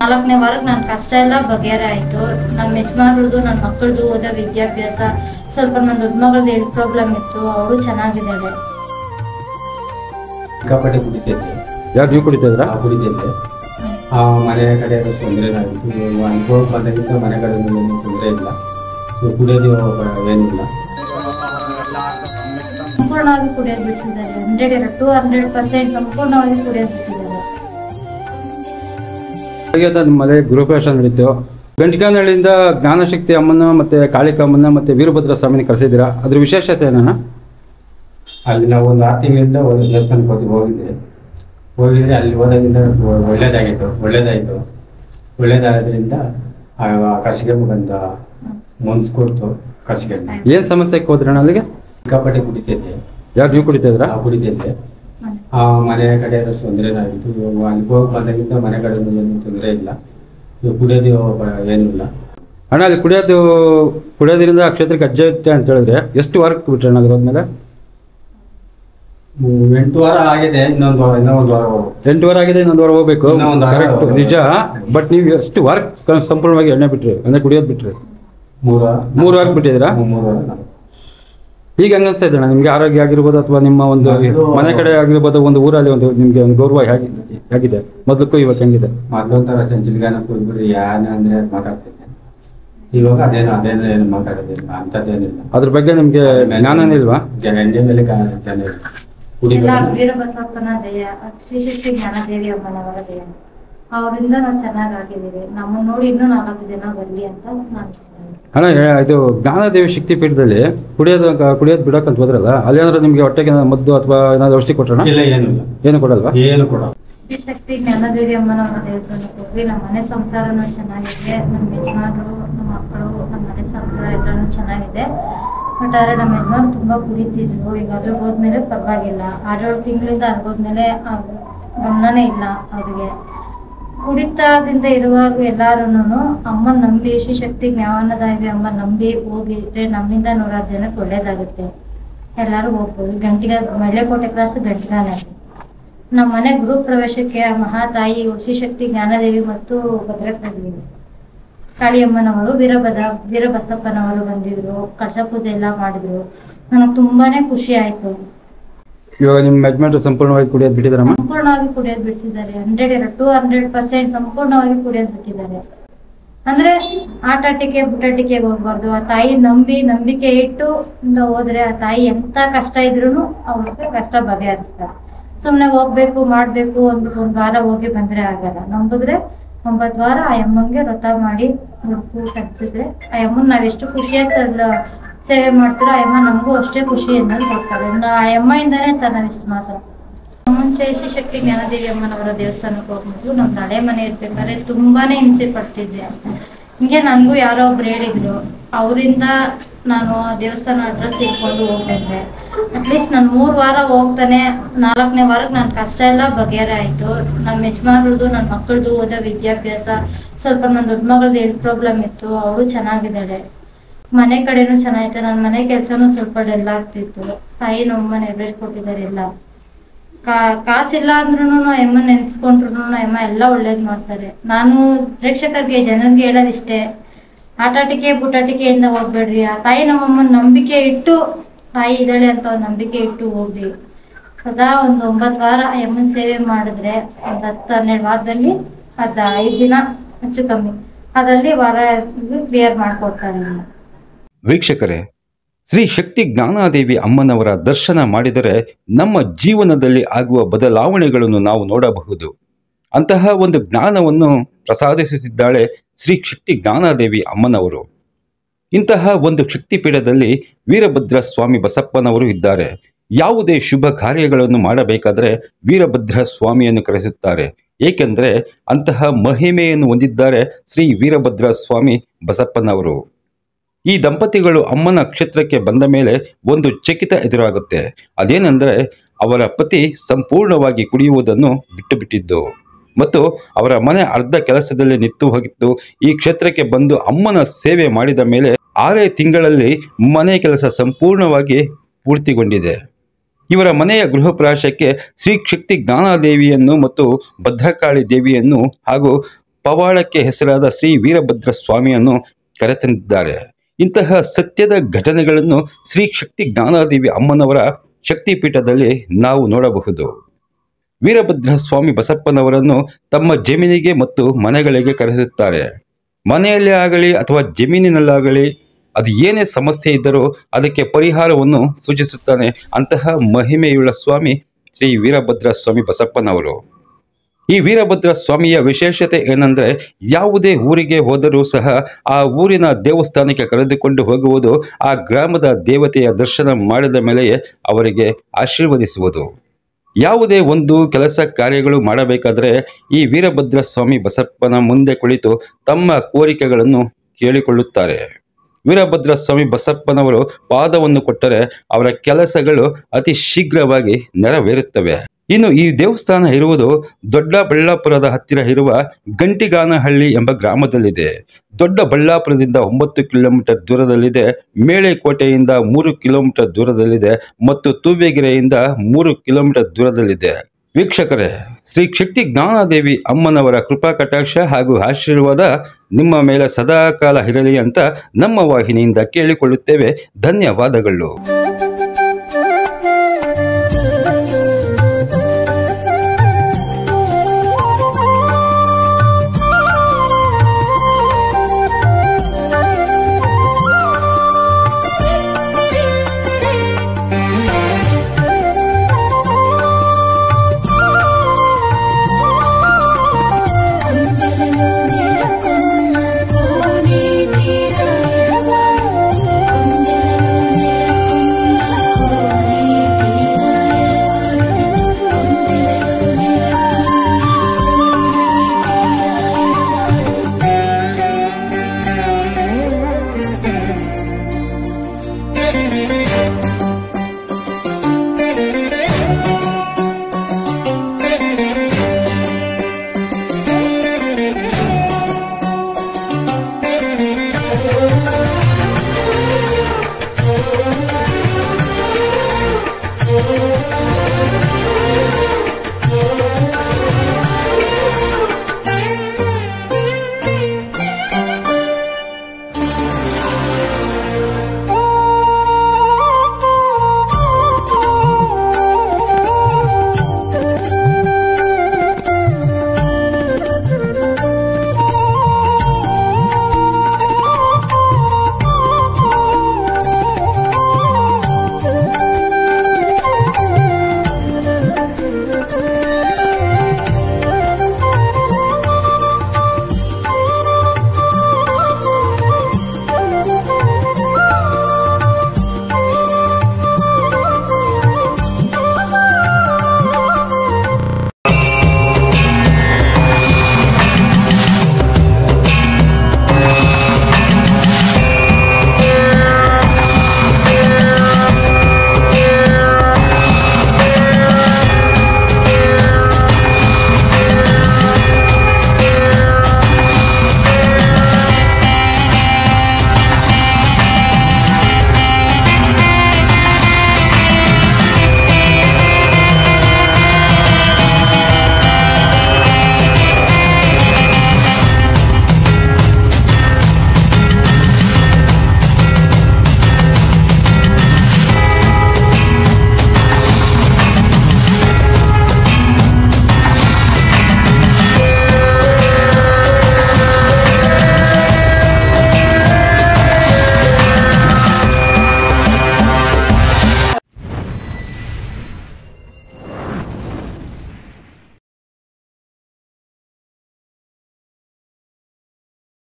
4ನೇ ವಾರಕ್ಕೆ ನನ್ನ ಕಷ್ಟ ಎಲ್ಲ ಬಗೆಹರಾಯಿತು. ನಮ್ಮ ಯಜಮಾನ್ರದ್ದು ನನ್ನ ಮಕ್ಕಳದು ಓದೋ ವಿದ್ಯಾಭ್ಯಾಸ ಸ್ವಲ್ಪ ನನ್ನ ದೊಡ್ಡ ಮಗಳದ್ದು ಹೆಲ್ತ್ ಪ್ರಾಬ್ಲಮ್ ಇತ್ತು, ಅವಳು ಚೆನ್ನಾಗಿದ್ದಾಳೆ. ಸಿಕ್ಕಾಪಟ್ಟೆ ಕುಡಿತಿದ್ದೆ. ಯಾರು ನೀವು ಕುಡಿತಿದ್ರಾ? ಕುಡಿತಿದ್ದೆ. ಮನೆ ಕಡೆ ತೊಂದರೆ ಆಗಿತ್ತು. ಅನುಭವ ಬಂದಾಗಿತ್ತು ಮನೆ ಕಡೆ ಏನು ತೊಂದರೆ ಇಲ್ಲ, ಕುಡಿಯೋದು ಏನಿಲ್ಲ. ಸಂಪೂರ್ಣವಾಗಿ ಕುಡಿಯೋದು ಬಿಟ್ಟಿದ್ದಾರೆ. 100% ಸಂಪೂರ್ಣವಾಗಿ ಕುಡಿಯೋದು ಬಿಟ್ಟಿದ್ದಾರೆ. ನಿಮ್ಮ ಮನೆ ಗೃಹಪ್ರವೇಶ ನಡೀತು. ಗಂಟಿಕಾನಹಳ್ಳಿಯಿಂದ ಜ್ಞಾನಶಕ್ತಿ ಅಮ್ಮನ ಮತ್ತೆ ಕಾಳಿಕಾಮ್ಮನ ಮತ್ತೆ ವೀರಭದ್ರ ಸ್ವಾಮಿನ ಕರೆಸಿದ್ದೀರಾ, ಅದ್ರ ವಿಶೇಷತೆ ಏನಣ್ಣ? ಅಲ್ಲಿ ನಾವು ಒಂದು 6 ತಿಂಗಳಿಂದ ಒಂದು ದೇವಸ್ಥಾನಕ್ಕೆ ಹೋಗಿದ್ರೆ ಅಲ್ಲಿ ಹೋದಾಗಿಂದ ಒಳ್ಳೇದಾದ್ರಿಂದ ಕರ್ಸಿಗೆ ಬಂದ ಮುನ್ಸ್ಕೊಡ್ತು. ಕರ್ಸಿಗೆ ಏನ್ ಸಮಸ್ಯೆಗೆ ಹೋದ್ರಣ್ಣ ಅಲ್ಲಿಗೆ? ಸಿಕ್ಕಾಪಟ್ಟೆ ಕುಡಿತಿದ್ದೆ. ಯಾರು ನೀವು ಕುಡಿತಿದ್ರಾ? ಕುಡಿತಿದ್ದೆ. ಮನೆ ಕಡೆ ತೊಂದರೆ ಆಗಿತ್ತು. ಅನುಭವ ಬಂದಾಗಿಂದ ಮನೆ ಕಡೆ ಏನು ತೊಂದರೆ ಇಲ್ಲ, ಕುಡಿಯೋದು ಏನಿಲ್ಲ. ಅಣ್ಣ ಅಲ್ಲಿ ಕುಡಿಯೋದ್ರಿಂದ ಆ ಕ್ಷೇತ್ರಕ್ಕೆ ಅಜ್ಜ ಇತ್ತೆ ಅಂತ ಹೇಳಿದ್ರೆ ಎಷ್ಟು ವಾರಕ್ಕೆ ಬಿಟ್ರೆ ಅಣ್ಣ ಅದ್ರೋದ್ಮೇಲೆ? 8 ವಾರ ಆಗಿದೆ. ಇನ್ನೊಂದು ವಾರ 8 ವಾರ ಆಗಿದೆ, ಇನ್ನೊಂದು ವಾರ ಹೋಗ್ಬೇಕು. ಕರೆಕ್ಟ್, ನಿಜ. ಬಟ್ ನೀವು ಎಷ್ಟು ವಾರಕ್ಕೆ ಸಂಪೂರ್ಣವಾಗಿ ಎಣ್ಣೆ ಬಿಟ್ರಿ ಅಂದ್ರೆ ಕುಡಿಯೋದು ಬಿಟ್ರಿ? 3 ವಾರಕ್ಕೆ ಬಿಟ್ಟಿದ್ದೀರಾ? 3 ವಾರ. ಈಗ ಹಂಗನ್ಸ್ತಾ ಇದ್ದಣ್ಣ ನಿಮ್ಗೆ? ಆರೋಗ್ಯ ಆಗಿರ್ಬೋದು ಅಥವಾ ನಿಮ್ಮ ಒಂದು ಮನೆ ಕಡೆ ಆಗಿರ್ಬೋದು, ಒಂದು ಊರಲ್ಲಿ ಒಂದು ನಿಮ್ಗೆ ಒಂದು ಗೌರವ ಹೇಗಿದೆ ಮೊದಲಕ್ಕೂ ಇವಾಗ ಹೆಂಗಿದೆ? ಮೊದಲೊಂಥರ ಸಂಚಿಲ್ಗಾನ ಕುಡಿದ್ಬಿಟ್ರಿ ಯಾನ ಅಂದ್ರೆ ಮಾತಾಡ್ತಿದ್ದೆ. ಇವಾಗ ಅದೇನು ಮಾತಾಡೋದಿಲ್ಲ, ಅಂಥದ್ದೇನಿಲ್ಲ. ಅದ್ರ ಬಗ್ಗೆ ನಿಮ್ಗೆ ಜ್ಞಾನನೇ ಇಲ್ವಾ? ಎಣ್ಣೆ ಮೇಲೆ ವೀರಬಸಪ್ಪನ ದಯ, ಶ್ರೀಶಕ್ತಿ ಜ್ಞಾನದೇವಿ ಅಮ್ಮನವರ ದಯ, ಅವರಿಂದ ನಾವು ಚೆನ್ನಾಗಿದ್ದೀವಿ. ನಮ್ಮನ್ನ ನೋಡಿ ಇನ್ನೂ 4 ಜನ ಬರ್ಲಿ ಅಂತ ನಾನು. ಅಣ್ಣ ಇದು ಜ್ಞಾನದೇವಿ ಶಕ್ತಿ ಪೀಠದಲ್ಲಿ ಕುಡಿಯೋದು ಬಿಡಕ್ಕಂತ ಹೋದ್ರಲ್ಲ, ಅಲ್ಲಿ ಏನಾದ್ರು ನಿಮ್ಗೆ ಹೊಟ್ಟೆಗೆ ಮದ್ದು ಅಥವಾ ಏನಾದ್ರು ಔಷಧಿ ಕೊಟ್ರಣ? ಇಲ್ಲ, ಏನಿಲ್ಲ. ಏನು ಕೊಡಲ್ವಾ? ಏನು ಕೊಡಲ್ಲ. ಶ್ರೀಶಕ್ತಿ ಜ್ಞಾನದೇವಿ ಅಮ್ಮನವರ ದೇವಸ್ಥಾನಕ್ಕೆ ಹೋಗಿ ನಮ್ಮ ಮನೆ ಸಂಸಾರನೂ ಚೆನ್ನಾಗಿದೆ, ನಮ್ಮ ಯಜಮಾನರು, ನಮ್ಮ ಮಕ್ಕಳು, ನಮ್ಮ ಮನೆ ಸಂಸಾರ ಎಲ್ಲಾನು ಚೆನ್ನಾಗಿದೆ. ಬಟ್ ಆದ್ರೆ ನಮ್ಮ ಯಜಮಾನ್ ತುಂಬಾ ಕುಡಿತಿದ್ರು. ಈಗ ಅಲ್ಲಿಗೆ ಹೋದ್ಮೇಲೆ ಪರವಾಗಿಲ್ಲ. 6-7 ತಿಂಗಳಿಂದ ಅಲ್ಗೋದ್ಮೇಲೆ ಗಮನನೇ ಇಲ್ಲ ಅವ್ರಿಗೆ. ಕುಡಿತದಿಂದ ಇರುವಾಗ ಎಲ್ಲಾರೂನು ಅಮ್ಮನ ನಂಬಿ, ಶ್ರೀಶಕ್ತಿ ಜ್ಞಾನದೇವಿ ಅಮ್ಮ ನಂಬಿ ಹೋಗಿದ್ರೆ ನಮ್ಮಿಂದ 100 ಜನಕ್ಕೆ ಒಳ್ಳೇದಾಗುತ್ತೆ. ಎಲ್ಲರೂ ಹೋಗ್ಬೋದು. ಮಳ್ಳೆಕೋಟೆ ಕ್ರಾಸ್ ಗಂಟಿಗಾನಹಳ್ಳಿ. ನಮ್ಮ ಮನೆ ಗೃಹ ಪ್ರವೇಶಕ್ಕೆ ಮಹಾತಾಯಿ ಶ್ರೀಶಕ್ತಿ ಜ್ಞಾನದೇವಿ ಮತ್ತು ಭದ್ರಕಾಳಿ ಕಾಳಿಯಮ್ಮನವರು ವೀರಬಸಪ್ಪನವರು ಬಂದಿದ್ರು. ಕಳಶ ಪೂಜೆ ಎಲ್ಲ ಮಾಡಿದ್ರು. ನನಗೆ ತುಂಬಾನೇ ಖುಷಿ ಆಯ್ತು. ಇವಾಗ ನಿಮ್ಮ ಯಜಮಾನ್ರು ಸಂಪೂರ್ಣವಾಗಿ ಕುಡಿಯೋದು ಬಿಟ್ಟಿದಾರಮ್ಮ? ಸಂಪೂರ್ಣವಾಗಿ ಕುಡಿಯೋದು ಬಿಡಿಸಿದ್ದಾರೆ. 100% ಸಂಪೂರ್ಣವಾಗಿ ಕುಡಿಯೋದು ಬಿಟ್ಟಿದ್ದಾರೆ. ಅಂದ್ರೆ ಆಟಾಟಿಕೆ ಬುಟಾಟಿಕೆಗೆ ಹೋಗ್ಬಾರ್ದು. ಆ ತಾಯಿ ನಂಬಿಕೆ ಇಟ್ಟು ಹೋದ್ರೆ ಆ ತಾಯಿ ಎಂತ ಕಷ್ಟ ಇದ್ರು ಅವ್ರಿಗೆ ಕಷ್ಟ ಬಗೆಹರಿಸ್ತಾರೆ. ಸುಮ್ನೆ ಹೋಗ್ಬೇಕು ಮಾಡ್ಬೇಕು ಅಂದ್ಬಿಟ್ಟು 1 ವಾರ ಹೋಗಿ ಬಂದ್ರೆ ಆಗಲ್ಲ. ನಂಬಿದ್ರೆ 9 ವಾರ ಆ ಅಮ್ಮನ್ಗೆ ವ್ರತ ಮಾಡಿ ಮುಡುಪು ಸಲ್ಲಿಸಿದ್ರೆ ಆ ಅಮ್ಮನ್ ನಾವೆಷ್ಟು ಖುಷಿಯಾಗಿ ಸೇವೆ ಮಾಡ್ತೀರೋ ಆ ಅಮ್ಮ ನಮಗೂ ಅಷ್ಟೇ ಖುಷಿ ಅನ್ನೋದು ಕೊಡ್ತಾರೆ. ಆ ಅಮ್ಮಯಿಂದಾನೇ ಸರ್ ನಾವಿಷ್ಟು ಮಾತಾಡ್ತೀವಿ. ಮುಂಚೆ ಶ್ರೀಶಕ್ತಿ ಜ್ಞಾನದೇವಿ ಅಮ್ಮನವರ ದೇವಸ್ಥಾನಕ್ಕೆ ಹೋಗ್ಬಿಟ್ಟು ನಮ್ದು ಹಳೆ ಮನೆ ಇರ್ಬೇಕಾದ್ರೆ ತುಂಬಾನೇ ಹಿಂಸೆ ಪಡ್ತಿದ್ದೆ. ಹಿಂಗೆ ನನಗೂ ಯಾರೋ ಒಬ್ರು ಹೇಳಿದ್ರು, ಅವರಿಂದ ನಾನು ಆ ದೇವಸ್ಥಾನ ಅಡ್ರೆಸ್ ತಿಳ್ಕೊಂಡು ಹೋಗ್ತಿದ್ದೆ. ಅಟ್ಲೀಸ್ಟ್ ನಾನು 3 ವಾರ ಹೋಗ್ತಾನೆ 4ನೇ ವಾರಕ್ಕೆ ನನ್ನ ಕಷ್ಟ ಎಲ್ಲ ಬಗೆಹರಾಯಿತು. ನಮ್ಮ ಯಜಮಾನ್ರದ್ದು ನನ್ನ ಮಕ್ಕಳದು ಓದೋ ವಿದ್ಯಾಭ್ಯಾಸ ಸ್ವಲ್ಪ ನನ್ನ ದೊಡ್ಡ ಮಗಳದ್ದು ಹೆಲ್ತ್ ಪ್ರಾಬ್ಲಮ್ ಇತ್ತು, ಅವಳು ಚೆನ್ನಾಗಿದ್ದಾಳೆ. ಮನೆ ಕಡೆನೂ ಚೆನ್ನಾಗಿತ್ತು. ನನ್ನ ಮನೆ ಕೆಲಸನೂ ಸ್ವಲ್ಪ ಡೆಲ್ ಆಗ್ತಿತ್ತು. ತಾಯಿ ನಮ್ಮನ್ನ ನೆರವೇರಿಸ್ಕೊಟ್ಟಿದ್ದಾರೆ. ಎಲ್ಲ ಕಾಸಿಲ್ಲ ಅಂದ್ರೂ ಅಮ್ಮ ನೆನ್ಸ್ಕೊಂಡ್ರು ಅಮ್ಮ ಎಲ್ಲ ಒಳ್ಳೇದು ಮಾಡ್ತಾರೆ. ನಾನು ಪ್ರೇಕ್ಷಕರಿಗೆ ಜನರಿಗೆ ಹೇಳೋದಿಷ್ಟೇ, ಆಟಾಟಿಕೆ ಬುಟಾಟಿಕೆಯಿಂದ ಹೋಗ್ಬೇಡ್ರಿ. ಆ ತಾಯಿ ನಮ್ಮಮ್ಮನ ನಂಬಿಕೆ ಇಟ್ಟು ತಾಯಿ ಇದ್ದಾಳೆ ಅಂತ ಒಂದು ನಂಬಿಕೆ ಇಟ್ಟು ಹೋಗ್ರಿ. ಸದಾ ಒಂದು 9 ವಾರ ಅಮ್ಮನ ಸೇವೆ ಮಾಡಿದ್ರೆ ಒಂದು 10-12 ವಾರದಲ್ಲಿ 5 ದಿನ ಹೆಚ್ಚು ಕಮ್ಮಿ ಅದರಲ್ಲಿ ವಾರ ಕ್ಲಿಯರ್ ಮಾಡ್ಕೊಡ್ತಾರೆ. ವೀಕ್ಷಕರೇ, ಶ್ರೀ ಶಕ್ತಿ ಜ್ಞಾನದೇವಿ ಅಮ್ಮನವರ ದರ್ಶನ ಮಾಡಿದರೆ ನಮ್ಮ ಜೀವನದಲ್ಲಿ ಆಗುವ ಬದಲಾವಣೆಗಳನ್ನು ನಾವು ನೋಡಬಹುದು. ಅಂತಹ ಒಂದು ಜ್ಞಾನವನ್ನು ಪ್ರಸಾದಿಸುತ್ತಿದ್ದಾಳೆ ಶ್ರೀ ಶಕ್ತಿ ಜ್ಞಾನದೇವಿ ಅಮ್ಮನವರು. ಇಂತಹ ಒಂದು ಶಕ್ತಿಪೀಠದಲ್ಲಿ ವೀರಭದ್ರ ಸ್ವಾಮಿ ಬಸಪ್ಪನವರು ಇದ್ದಾರೆ. ಯಾವುದೇ ಶುಭ ಕಾರ್ಯಗಳನ್ನು ಮಾಡಬೇಕಾದರೆ ವೀರಭದ್ರ ಸ್ವಾಮಿಯನ್ನು ಕರೆಸುತ್ತಾರೆ. ಏಕೆಂದರೆ ಅಂತಹ ಮಹಿಮೆಯನ್ನು ಹೊಂದಿದ್ದಾರೆ ಶ್ರೀ ವೀರಭದ್ರ ಸ್ವಾಮಿ ಬಸಪ್ಪನವರು. ಈ ದಂಪತಿಗಳು ಅಮ್ಮನ ಕ್ಷೇತ್ರಕ್ಕೆ ಬಂದ ಮೇಲೆ ಒಂದು ಚಕಿತ ಎದುರಾಗುತ್ತೆ. ಅದೇನೆಂದರೆ ಅವರ ಪತಿ ಸಂಪೂರ್ಣವಾಗಿ ಕುಡಿಯುವುದನ್ನು ಬಿಟ್ಟಿದ್ದು ಮತ್ತು ಅವರ ಮನೆ ಅರ್ಧ ಕೆಲಸದಲ್ಲಿ ನಿಂತು ಹೋಗಿತ್ತು. ಈ ಕ್ಷೇತ್ರಕ್ಕೆ ಬಂದು ಅಮ್ಮನ ಸೇವೆ ಮಾಡಿದ ಮೇಲೆ 6 ತಿಂಗಳಲ್ಲಿ ಮನೆ ಕೆಲಸ ಸಂಪೂರ್ಣವಾಗಿ ಪೂರ್ತಿಗೊಂಡಿದೆ. ಇವರ ಮನೆಯ ಗೃಹ ಪ್ರವೇಶಕ್ಕೆ ಶ್ರೀ ಶಕ್ತಿ ಜ್ಞಾನದೇವಿಯನ್ನು ಮತ್ತು ಭದ್ರಕಾಳಿ ದೇವಿಯನ್ನು ಹಾಗೂ ಪವಾಡಕ್ಕೆ ಹೆಸರಾದ ಶ್ರೀ ವೀರಭದ್ರ ಸ್ವಾಮಿಯನ್ನು ಕರೆತಂದಿದ್ದಾರೆ. ಇಂತಹ ಸತ್ಯದ ಘಟನೆಗಳನ್ನು ಶ್ರೀ ಶಕ್ತಿ ಜ್ಞಾನಾದೇವಿ ಅಮ್ಮನವರ ಶಕ್ತಿಪೀಠದಲ್ಲಿ ನಾವು ನೋಡಬಹುದು. ವೀರಭದ್ರ ಸ್ವಾಮಿ ಬಸಪ್ಪನವರನ್ನು ತಮ್ಮ ಜಮೀನಿಗೆ ಮತ್ತು ಮನೆಗಳಿಗೆ ಕರೆಸುತ್ತಾರೆ. ಮನೆಯಲ್ಲೇ ಆಗಲಿ ಅಥವಾ ಜಮೀನಿನಲ್ಲಾಗಲಿ ಅದು ಏನೇ ಸಮಸ್ಯೆ ಇದ್ದರೂ ಅದಕ್ಕೆ ಪರಿಹಾರವನ್ನು ಸೂಚಿಸುತ್ತಾನೆ ಅಂತಹ ಮಹಿಮೆಯುಳ್ಳ ಸ್ವಾಮಿ ಶ್ರೀ ವೀರಭದ್ರ ಸ್ವಾಮಿ ಬಸಪ್ಪನವರು. ಈ ವೀರಭದ್ರ ಸ್ವಾಮಿಯ ವಿಶೇಷತೆ ಏನಂದ್ರೆ, ಯಾವುದೇ ಊರಿಗೆ ಹೋದರೂ ಸಹ ಆ ಊರಿನ ದೇವಸ್ಥಾನಕ್ಕೆ ಕರೆದುಕೊಂಡು ಹೋಗುವುದು, ಆ ಗ್ರಾಮದ ದೇವತೆಯ ದರ್ಶನ ಮಾಡಿದ ಮೇಲೆಯೇ ಅವರಿಗೆ ಆಶೀರ್ವದಿಸುವುದು. ಯಾವುದೇ ಒಂದು ಕೆಲಸ ಕಾರ್ಯಗಳು ಮಾಡಬೇಕಾದ್ರೆ ಈ ವೀರಭದ್ರ ಸ್ವಾಮಿ ಬಸಪ್ಪನ ಮುಂದೆ ಕುಳಿತು ತಮ್ಮ ಕೋರಿಕೆಗಳನ್ನು ಕೇಳಿಕೊಳ್ಳುತ್ತಾರೆ. ವೀರಭದ್ರ ಸ್ವಾಮಿ ಬಸಪ್ಪನವರು ಪಾದವನ್ನು ಕೊಟ್ಟರೆ ಅವರ ಕೆಲಸಗಳು ಅತಿ ಶೀಘ್ರವಾಗಿ ನೆರವೇರುತ್ತವೆ. ಇನ್ನು ಈ ದೇವಸ್ಥಾನ ಇರುವುದು ದೊಡ್ಡಬಳ್ಳಾಪುರದ ಹತ್ತಿರ ಇರುವ ಗಂಟಿಗಾನಹಳ್ಳಿ ಎಂಬ ಗ್ರಾಮದಲ್ಲಿದೆ. ದೊಡ್ಡಬಳ್ಳಾಪುರದಿಂದ 9 ಕಿಲೋಮೀಟರ್ ದೂರದಲ್ಲಿದೆ. ಮೇಳೆಕೋಟೆಯಿಂದ 3 ಕಿಲೋಮೀಟರ್ ದೂರದಲ್ಲಿದೆ ಮತ್ತು ತೂಬೆಗೆರೆಯಿಂದ 3 ಕಿಲೋಮೀಟರ್ ದೂರದಲ್ಲಿದೆ. ವೀಕ್ಷಕರೇ, ಶ್ರೀ ಶಕ್ತಿ ಜ್ಞಾನಾದೇವಿ ಅಮ್ಮನವರ ಕೃಪಾ ಕಟಾಕ್ಷ ಹಾಗೂ ಆಶೀರ್ವಾದ ನಿಮ್ಮ ಮೇಲೆ ಸದಾಕಾಲ ಇರಲಿ ಅಂತ ನಮ್ಮ ವಾಹಿನಿಯಿಂದ ಕೇಳಿಕೊಳ್ಳುತ್ತೇವೆ. ಧನ್ಯವಾದಗಳು.